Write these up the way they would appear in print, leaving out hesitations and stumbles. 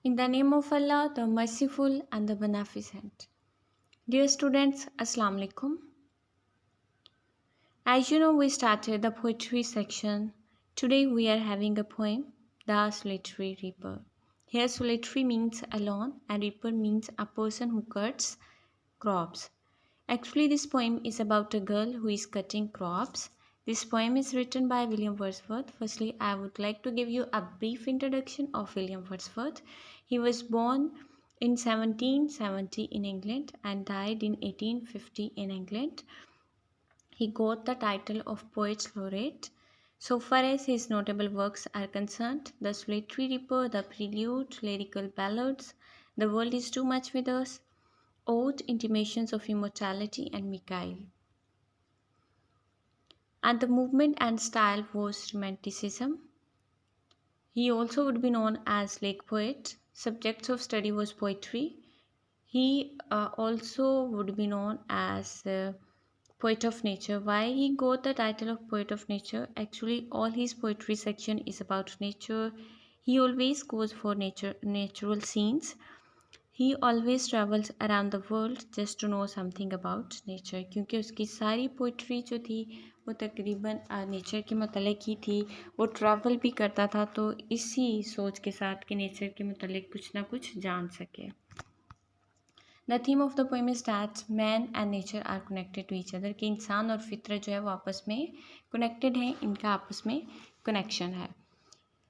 In the name of Allah, the Merciful and the Beneficent. Dear students, Assalamu alaikum. As you know, we started the poetry section. Today we are having a poem, The Solitary Reaper. Here, solitary means alone, and reaper means a person who cuts crops. Actually, this poem is about a girl who is cutting crops. This poem is written by William Wordsworth. Firstly, I would like to give you a brief introduction of William Wordsworth. He was born in 1770 in England and died in 1850 in England. He got the title of Poets Laureate. So far as his notable works are concerned, The Solitary Reaper, The Prelude, Lyrical Ballads, The World is Too Much with Us, Ode, Intimations of Immortality, and Mikhail. And the movement and style was Romanticism. He also would be known as Lake Poet. Subjects of study was poetry. He also would be known as Poet of Nature. Why he got the title of Poet of Nature? Actually, all his poetry section is about nature. He always goes for natural scenes. He always travels around the world just to know something about nature क्योंकि उसकी सारी poetry जो थी वो तकरीबन nature के मतलब ही थी। वो ट्रैवल भी करता था तो इसी सोच के साथ कि नेचर के मतलब कुछ ना कुछ जान सके। The theme of the poem is that man and nature are connected to each other कि इंसान और फितरत जो है वो आपस में कनेक्टेड हैं, इनका आपस में कनेक्शन है।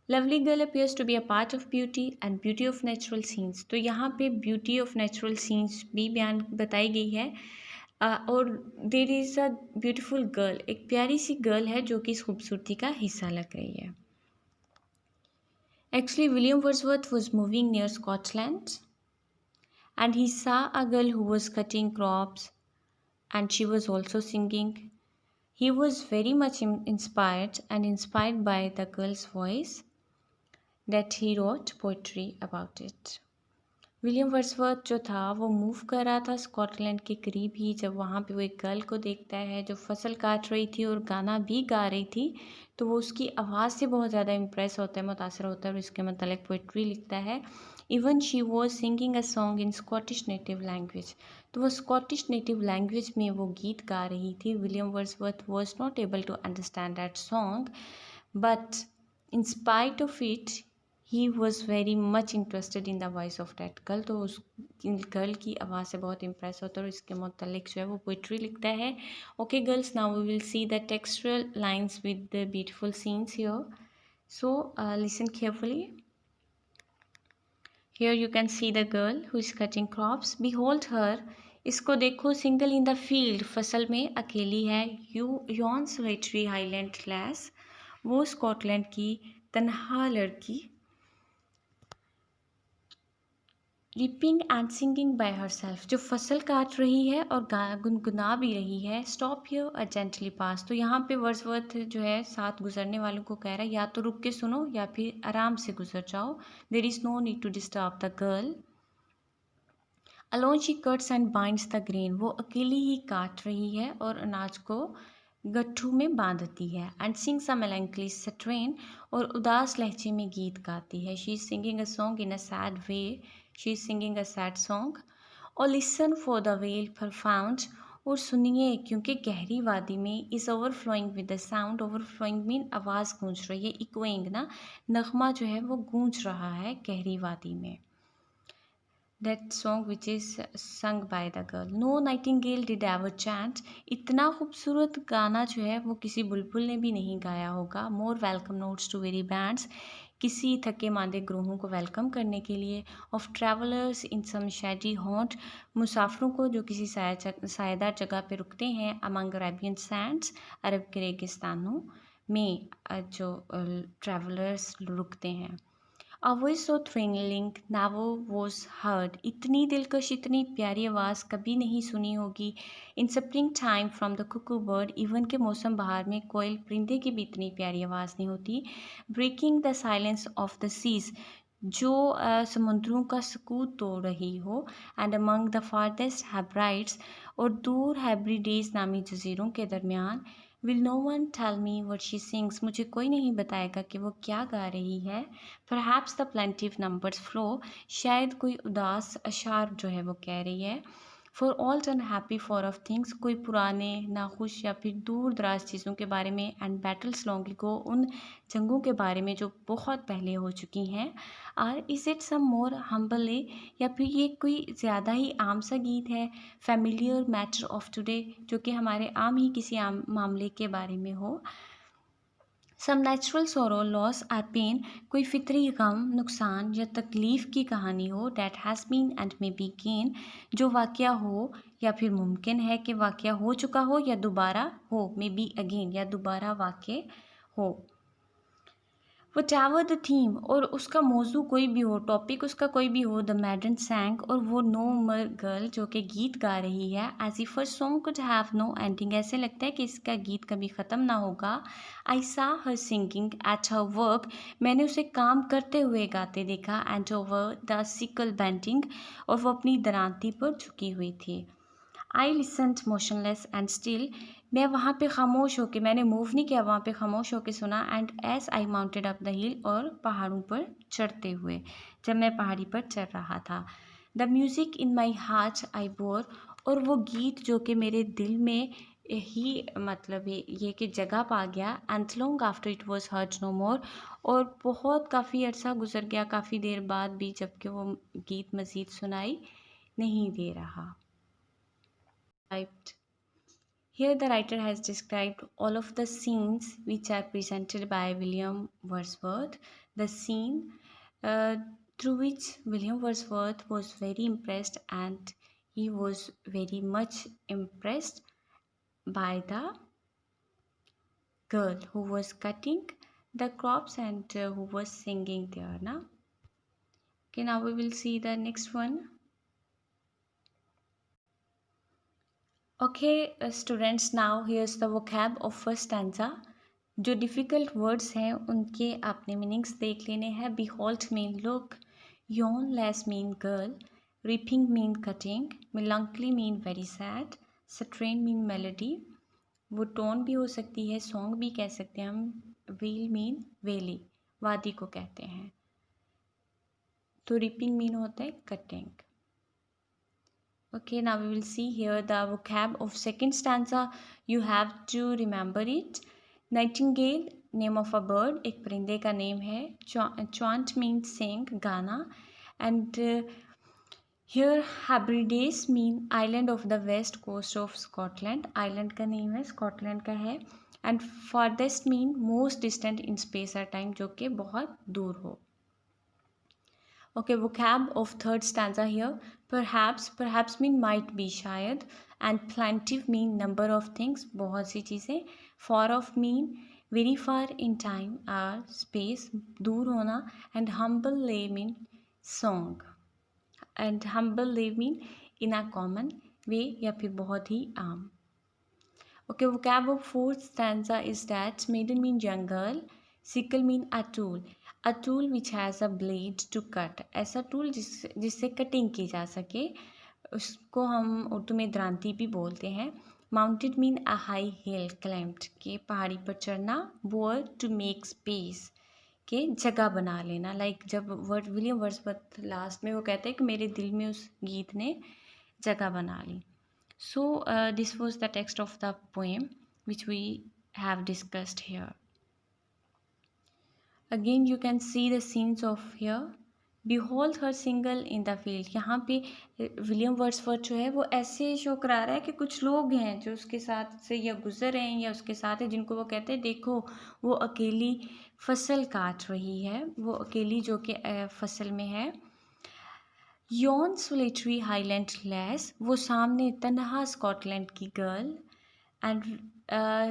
Lovely girl appears to be a part of beauty and beauty of natural scenes. तो यहाँ पे ब्यूटी ऑफ नेचुरल सीन्स भी बयान बताई गई है और there is a beautiful girl, एक प्यारी सी गर्ल है जो कि इस खूबसूरती का हिस्सा लग रही है। Actually William Wordsworth was moving near Scotland and he saw a girl who was cutting crops and she was also singing. He was very much inspired by the girl's voice that he wrote poetry about it. William Wordsworth जो था वो move कर रहा था Scotland के करीब ही जब वहाँ पे वो एक गर्ल को देखता है जो फसल काट रही थी और गाना भी गा रही थी, तो वो उसकी आवाज़ से बहुत ज़्यादा इम्प्रेस होता है, मुतासर होता है और इसके मतलब पोइट्री लिखता है। Even she was singing a song in Scottish native language. तो वो स्कॉटिश नेटिव लैंग्वेज में वो गीत गा रही थी। William Wordsworth was not able to understand that song but in spite of it he was very much interested in the voice of that girl. तो उस गर्ल की आवाज़ से बहुत इम्प्रेस होता है और इसके मतलब जो है वो पोइट्री लिखता है। Okay girls, now we will see the textural lines with the beautiful scenes here, so listen carefully. Here you can see the girl who is cutting crops, behold her, इसको देखो, सिंगल इन द फील्ड, फसल में अकेली है। Yon solitary highland lace, वो Scotland की तनहा लड़की। Ripping and singing by herself, जो फसल काट रही है और गुनगुना भी रही है। स्टॉप हियर अ जेंटली पास, तो यहाँ पे वर्ड्सवर्थ जो है साथ गुजरने वालों को कह रहा है या तो रुक के सुनो या फिर आराम से गुजर जाओ। There is no need to disturb the girl. Alone she cuts and binds the grain, वो अकेली ही काट रही है और अनाज को गट्ठू में बांधती है। एंड सिंग्स अ मेलैंकली स्ट्रेन, और उदास लहजे में गीत गाती है। She is singing a song in a sad way, she is singing a sad song. और लिसन फॉर द वेल परफाउंड, और सुनिए क्योंकि गहरी वादी में is overflowing with the sound, overflowing mean आवाज़ गूंज रही है, इकोइंग ना, नगमा जो है वो गूंज रहा है गहरी वादी में। That song which is sung by the girl. No nightingale did ever chant, इतना खूबसूरत गाना जो है वो किसी बुलबुल ने भी नहीं गाया होगा। More welcome notes to weary bands, किसी थके मांदे ग्रोहों को वेलकम करने के लिए। Of travelers in some shady haunt, मुसाफिरों को जो किसी सायेदार जगह पे रुकते हैं। Among Arabian sands, अरब के रेगिस्तानों में जो ट्रैवलर्स रुकते हैं। A voice so thrilling never was heard, इतनी दिलकश, इतनी प्यारी आवाज़ कभी नहीं सुनी होगी। इन spring time from the Kuku bird, even के मौसम बहार में कोयल परिंदे की भी इतनी प्यारी आवाज़ नहीं होती। Breaking the silence of the seas, जो समुद्रों का सकूत तोड़ रही हो। And among the farthest Hebrides, और दूर हैब्रिडेज नामी जजीरों के दरमियान। Will no one tell me what she sings, मुझे कोई नहीं बताएगा कि वो क्या गा रही है। Perhaps the plaintive numbers flow, शायद कोई उदास अशार जो है वो कह रही है। For all unhappy for of things, कोई पुराने नाखुश या फिर दूर दराज चीज़ों के बारे में। एंड बैटल्स लॉन्ग अगो, उन जंगों के बारे में जो बहुत पहले हो चुकी हैं। Or is it some more humbly, या फिर ये कोई ज़्यादा ही आम सा गीत है। फैमिलियर मैटर ऑफ टुडे, जो कि हमारे आम ही किसी आम मामले के बारे में हो। Some natural sorrow, loss or pain, कोई फितरी गम, नुकसान या तकलीफ़ की कहानी हो। That has been and may be gain, जो वाक़या हो या फिर मुमकिन है कि वाक़या हो चुका हो या दोबारा हो। मे बी अगेन, या दोबारा वाक़या हो। वटेवर द थीम, और उसका मौजू कोई भी हो, टॉपिक उसका कोई भी हो। द मैडन सैंग, और वो नो मर गर्ल जो कि गीत गा रही है। As if her song could have no ending, ऐसे लगता है कि इसका गीत कभी ख़त्म ना होगा। I saw her singing at her work, मैंने उसे काम करते हुए गाते देखा। And over the sickle bending, और वो अपनी दरांती पर झुकी हुई थी। I listened motionless and still, मैं वहाँ पे खामोश होके, मैंने मूव नहीं किया, वहाँ पे खामोश होके सुना। And as I mounted up the hill, और पहाड़ों पर चढ़ते हुए, जब मैं पहाड़ी पर चढ़ रहा था। The music in my heart I bore, और वो गीत जो कि मेरे दिल में ही मतलब ये कि जगह पा गया। And long after it was heard no more, और बहुत काफ़ी अर्सा गुजर गया, काफ़ी देर बाद भी, जबकि वो गीत मज़ीद सुनाई नहीं दे रहा। Here the writer has described all of the scenes which are presented by William Wordsworth. The scene through which William Wordsworth was very impressed, and he was very much impressed by the girl who was cutting the crops and who was singing there. Now, okay, now we will see the next one. Okay, students, now here's the vocab of first stanza. जो difficult words हैं उनके आपने meanings देख लेने हैं। behold mean look, yawn less mean girl, reaping mean cutting, melancholy mean very sad, strain mean melody, वो tone भी हो सकती है, सॉन्ग भी कह सकते हैं हम। wheel मीन वेली, वादी को कहते हैं। तो reaping मीन होता है cutting. Okay, now we will see here the vocab of second stanza. You have to remember it. Nightingale, name of a bird, एक परिंदे का नेम है। Chant means sing, गाना। And here Hebrides mean island of the west coast of Scotland. Island का name है, Scotland का है। And farthest mean most distant in space or time, जो कि बहुत दूर हो। Okay, vocab of third stanza here. Perhaps mean might be, शायद. And plenty mean number of things, बहुत सी चीज़ें. Far off mean very far in time or space, दूर होना. And humble lay mean song. And humble lay mean in a common way, या फिर बहुत ही आम. Okay, vocab of fourth stanza is that maiden mean young girl, sickle mean a tool which has a blade to cut, ऐसा tool जिससे cutting की जा सके, उसको हम उर्दू में दरांती भी बोलते हैं। Mounted mean a high heel climbed, के पहाड़ी पर चढ़ना। बोअर टू मेक स्पेस, के जगह बना लेना। लाइक जब विलियम वर्ड्सवर्थ लास्ट में वो कहते हैं कि मेरे दिल में उस गीत ने जगह बना ली। So this was the text of the poem which we have discussed here. Again you can see the scenes of here. Behold her single in the field. यहाँ पे विलियम वर्ड्सवर्थ जो है वो ऐसे शो करा रहा है कि कुछ लोग हैं जो उसके साथ से या गुजर रहे हैं या उसके साथ है, जिनको वो कहते हैं देखो वो अकेली फसल काट रही है, वो अकेली जो कि फसल में है। यॉन सोलिटरी हाईलैंड लेस, वो सामने तन्हा स्कॉटलैंड की girl. And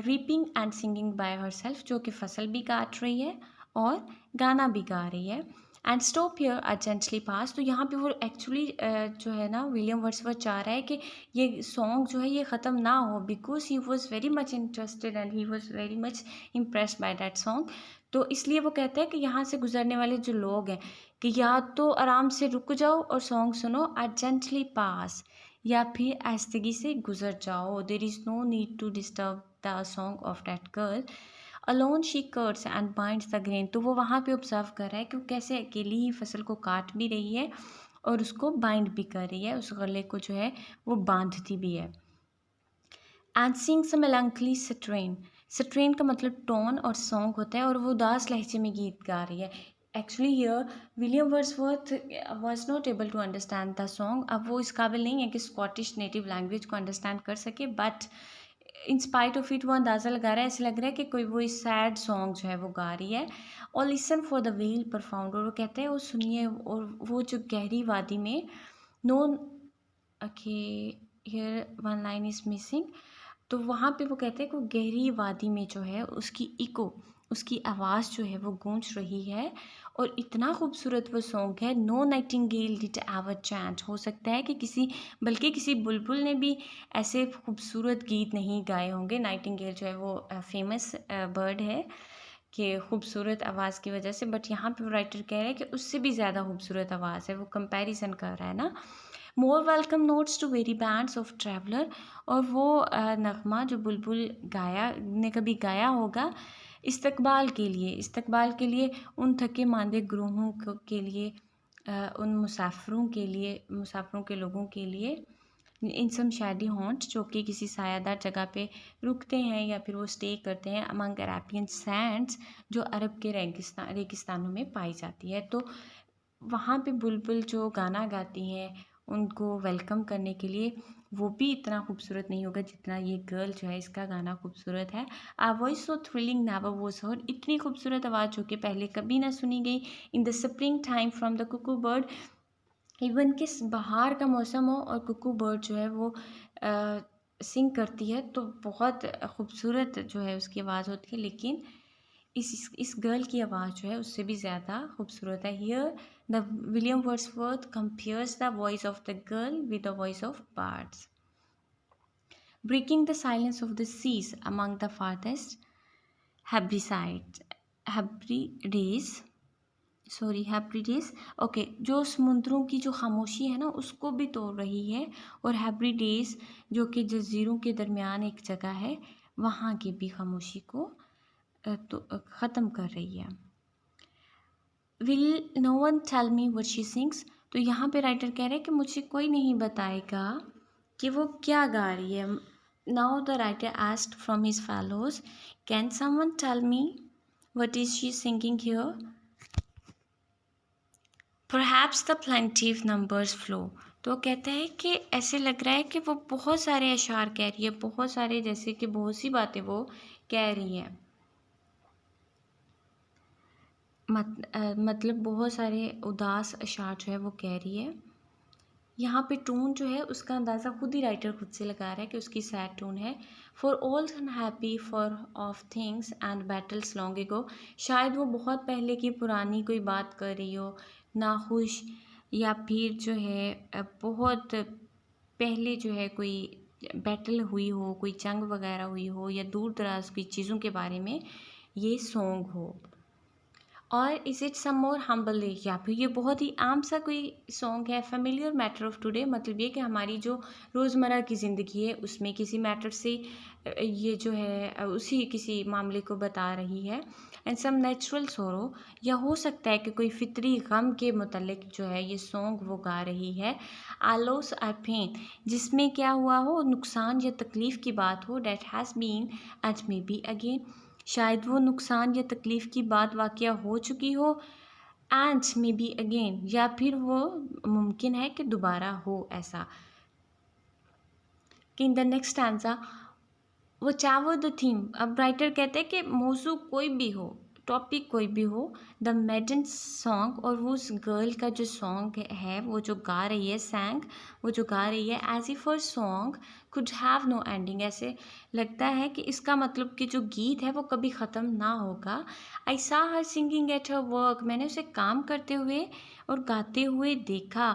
reaping and singing by herself, जो कि फसल भी काट रही है और गाना भी गा रही है। एंड स्टॉप हियर अर्जेंटली पास, तो यहाँ पे वो एक्चुअली जो है ना विलियम वर्ड्सवर्थ चाह रहा है कि ये सॉन्ग जो है ये ख़त्म ना हो, because he was very much interested and he was very much impressed by that song. तो इसलिए वो कहते हैं कि यहाँ से गुजरने वाले जो लोग हैं कि या तो आराम से रुक जाओ और सॉन्ग सुनो, अर्जेंटली पास, या फिर आहिस्तगी से गुजर जाओ। There is no need to disturb the song of that girl alone she cuts and binds the grain. तो वो वहाँ पे ऑब्जर्व कर रहा है कि वो कैसे अकेली ही फसल को काट भी रही है और उसको बाइंड भी कर रही है, उस गले को जो है वो बांधती भी है। And sings a melancholy strain. Strain का मतलब टोन और सॉन्ग होता है, और वो उदास लहजे में गीत गा रही है। Actually here William Wordsworth was not able to understand the song. अब वो इस काबिल नहीं है कि स्कॉटिश नेटिव लैंग्वेज को अंडरस्टैंड कर सके, but in spite of it वो अंदाज़ा लगा रहा है, ऐसे लग रहा है कि कोई वो सैड सॉन्ग जो है वो गा रही है। और लिसन फॉर द वेल परफाउंड, और वो कहते हैं वो सुनिए, और वो जो गहरी वादी में no okay here one line is missing. तो वहाँ पे वो कहते हैं कि गहरी वादी में जो है उसकी इको, उसकी आवाज़ जो है वो गूंज रही है, और इतना खूबसूरत वो सॉन्ग है। No nightingale did ever chant. हो सकता है कि किसी बुलबुल ने भी ऐसे खूबसूरत गीत नहीं गाए होंगे। नाइटिंगेल जो है वो फेमस बर्ड है कि खूबसूरत आवाज़ की वजह से, बट यहाँ पे राइटर कह रहे हैं कि उससे भी ज़्यादा खूबसूरत आवाज़ है, वो कंपैरिजन कर रहा है ना। More welcome notes to weary bands of traveller, और वो नगमा जो बुलबुल ने कभी गाया होगा इस्तकबाल के लिए उन थके मांदे ग्रोहों के लिए, उन मुसाफिरों के लोगों के लिए, इन सम शैडी हॉन्ट, जो कि किसी सायादार जगह पे रुकते हैं या फिर वो स्टे करते हैं, अमंग अरेबियन सैंड्स, जो अरब के रेगिस्तानों में पाई जाती है। तो वहाँ पे बुलबुल जो गाना गाती हैं उनको वेलकम करने के लिए, वो भी इतना खूबसूरत नहीं होगा जितना ये गर्ल जो है इसका गाना खूबसूरत है। A voice so thrilling never was heard. इतनी खूबसूरत आवाज़ जो कि पहले कभी ना सुनी गई। In the spring time from the Kuku bird, even कि बाहर का मौसम हो और कुकू बर्ड जो है वो सिंग करती है, तो बहुत खूबसूरत जो है उसकी आवाज़ होती है। लेकिन इस गर्ल की आवाज़ जो है उससे भी ज़्यादा खूबसूरत है। Here the William Wordsworth compares the voice of the girl with the voice of birds. Breaking the silence of the seas among the farthest Hebrides, okay, जो समुद्रों की जो खामोशी है ना उसको भी तोड़ रही है, और हैब्रिडेज जो कि जजीरों के दरमियान एक जगह है, वहाँ की भी खामोशी को तो ख़त्म कर रही है। Will no one tell me what she sings. तो यहाँ पे राइटर कह रहे हैं कि मुझे कोई नहीं बताएगा कि वो क्या गा रही है। Now the writer asked from his fellows, can someone tell me what is she singing here? Perhaps the plaintive numbers flow. तो कहता है कि ऐसे लग रहा है कि वो बहुत सारे अशार कह रही है, बहुत सारे, जैसे कि बहुत सी बातें वो कह रही हैं। मतलब बहुत सारे उदास अशार जो है वो कह रही है। यहाँ पे टोन जो है उसका अंदाज़ा खुद ही राइटर खुद से लगा रहा है कि उसकी सैड टोन है। For all unhappy for of things and battles long ago. शायद वो बहुत पहले की पुरानी कोई बात कर रही हो, नाखुश, या फिर जो है बहुत पहले जो है कोई बैटल हुई हो, कोई जंग वगैरह हुई हो, या दूर दराज की चीज़ों के बारे में ये सॉन्ग हो। और is it some more humble, या फिर ये बहुत ही आम सा कोई सॉन्ग है। फेमिलियर मैटर ऑफ टुडे, मतलब ये कि हमारी जो रोज़मर्रा की ज़िंदगी है उसमें किसी मैटर से ये जो है उसी किसी मामले को बता रही है। एंड सम नेचुरल सोरो, या हो सकता है कि कोई फितरी गम के मुतल्लिक जो है ये सॉन्ग वो गा रही है। आलोस आर पेन, जिसमें क्या हुआ हो, नुकसान या तकलीफ़ की बात हो। That has been and may be again, शायद वो नुकसान या तकलीफ़ की बात वाक़या हो चुकी हो, एंड मे बी अगेन, या फिर वो मुमकिन है कि दोबारा हो ऐसा। कि इन द नेक्स्ट स्टैंज़ा वो चाहो द थीम, अब राइटर कहते हैं कि मौजू कोई भी हो, टॉपिक कोई भी हो, द मेडन सॉन्ग, और वो उस गर्ल का जो सॉन्ग है वो जो गा रही है, सैंग, वो जो गा रही है, as if her song could have no ending, ऐसे लगता है कि इसका मतलब कि जो गीत है वो कभी ख़त्म ना होगा। I saw her singing at her work, मैंने उसे काम करते हुए और गाते हुए देखा।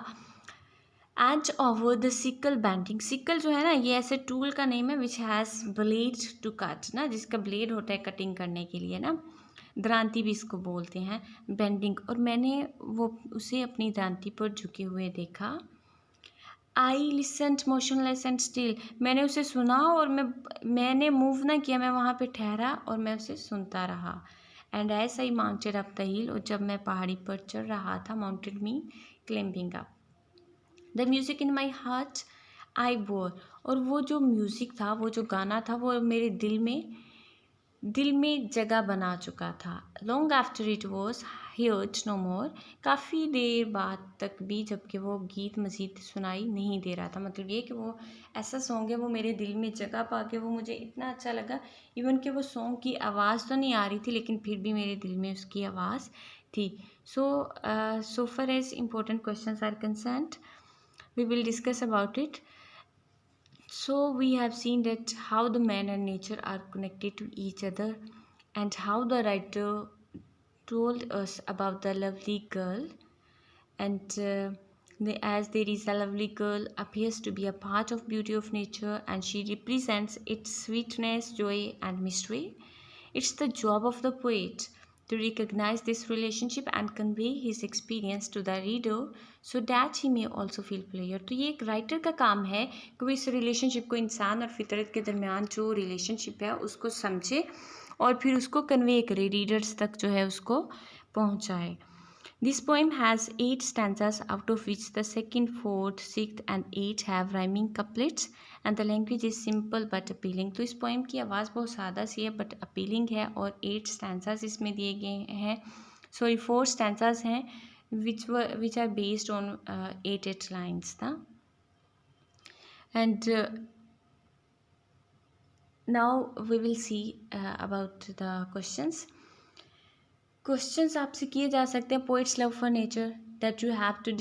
And over the sickle bending, sickle जो है ना ये ऐसे टूल का नेम है which has blade to cut, ना जिसका ब्लेड होता है कटिंग करने के लिए ना, दरांती भी इसको बोलते हैं, बेंडिंग, और मैंने वो उसे अपनी दरांती पर झुके हुए देखा। आई लिसन्ड मोशनलेस एंड स्टिल, मैंने उसे सुना और मैंने मूव ना किया, मैं वहाँ पे ठहरा और मैं उसे सुनता रहा। And as I mounted up the hill, और जब मैं पहाड़ी पर चढ़ रहा था, mounted me climbing up the music in my heart I bore, और वो जो म्यूज़िक था, वो जो गाना था, वो मेरे दिल में जगह बना चुका था। Long after it was heard no more, काफ़ी देर बाद तक भी, जबकि वो गीत मज़ीद सुनाई नहीं दे रहा था। मतलब ये कि वो ऐसा सॉन्ग है, वो मेरे दिल में जगह पा के वो मुझे इतना अच्छा लगा, इवन कि वो सॉन्ग की आवाज़ तो नहीं आ रही थी, लेकिन फिर भी मेरे दिल में उसकी आवाज़ थी। सो फar as important questions are concerned, we will discuss about it. So we have seen that how the man and nature are connected to each other, and how the writer told us about the lovely girl, and as there is a lovely girl appears to be a part of beauty of nature, and she represents its sweetness, joy and mystery. It's the job of the poet to recognize this relationship and convey his experience to the reader so that he may also feel pleasure. तो ये एक writer का काम है कि वो इस relationship को, इंसान और फितरत के दरमियान जो रिलेशनशिप है उसको समझे और फिर उसको कन्वे करे, रीडर्स तक जो है उसको पहुंचाए. This poem has 8 stanzas, out of which the second, fourth, sixth and eighth have rhyming couplets, and the language is simple but appealing. तो इस poem की आवाज़ बहुत सादा सी है but appealing है, और 8 stanzas इसमें दिए गए हैं, sorry 4 stanzas हैं which are based on 8 lines था. And now we will see about the questions. Questions आपसे किए जा सकते हैं. Poet's love for nature, that you have to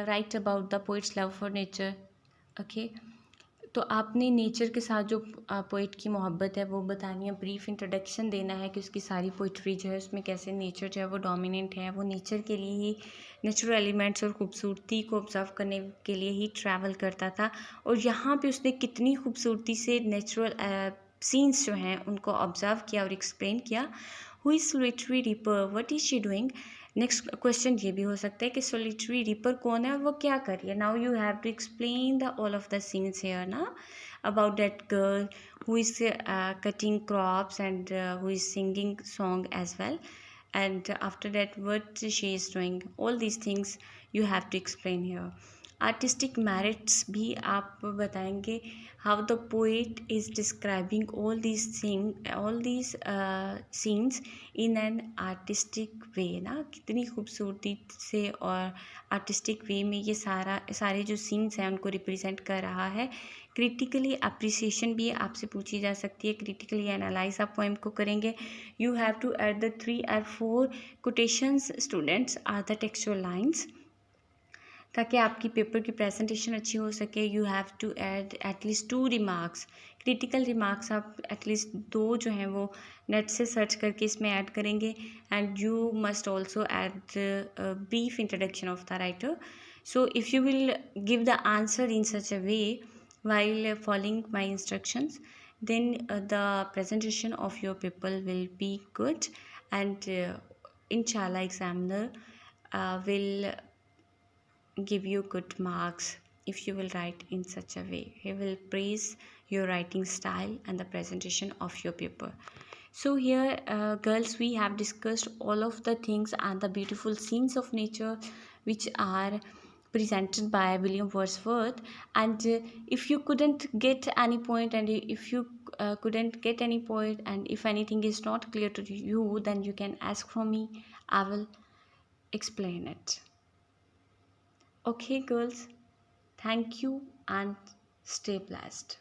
write about the poet's love for nature. Okay, तो आपने nature के साथ जो पोइट की मोहब्बत है वो बतानी है, ब्रीफ इंट्रोडक्शन देना है कि उसकी सारी पोइट्री जो है उसमें कैसे नेचर जो है वो डोमिनेंट है, वो नेचर के लिए ही, नेचुरल एलिमेंट्स और खूबसूरती को ऑब्जर्व करने के लिए ही ट्रैवल करता था, और यहाँ पे उसने कितनी खूबसूरती से नेचुरल सीन्स जो हैं उनको ऑब्जर्व किया और एक्सप्लेन किया. Who is solitary reaper, what is she doing. Next question ये भी हो सकता है कि सोलिटरी रीपर कौन है और वो क्या कर रही है. Now you have to explain the all of the scenes here ना, about that girl who is cutting crops, and who is singing song as well, and after that what she is doing, all these things you have to explain here. Artistic merits भी आप बताएंगे, how the poet is describing all these scenes in an artistic way ना, कितनी खूबसूरती से और artistic वे में ये सारे जो सीन्स हैं उनको रिप्रेजेंट कर रहा है. क्रिटिकली अप्रिसिएशन भी आपसे पूछी जा सकती है, क्रिटिकली एनालाइज आप पोएम को करेंगे. You have to add the 3 or 4 quotations students or the textual lines, ताकि आपकी पेपर की प्रेजेंटेशन अच्छी हो सके. You have to add at least 2 remarks, critical remarks आप एटलीस्ट 2 जो हैं वो नेट से सर्च करके इसमें ऐड करेंगे. And you must also add brief introduction of the writer. So if you will give the answer in such a way while following my instructions, then the presentation of your paper will be good, and inshallah examiner will give you good marks if you will write in such a way. He will praise your writing style and the presentation of your paper. So here girls, we have discussed all of the things and the beautiful scenes of nature which are presented by William Wordsworth. And if you couldn't get any point, and if you couldn't get any point, and if anything is not clear to you, then you can ask from me, I will explain it. Okay girls, thank you and stay blessed.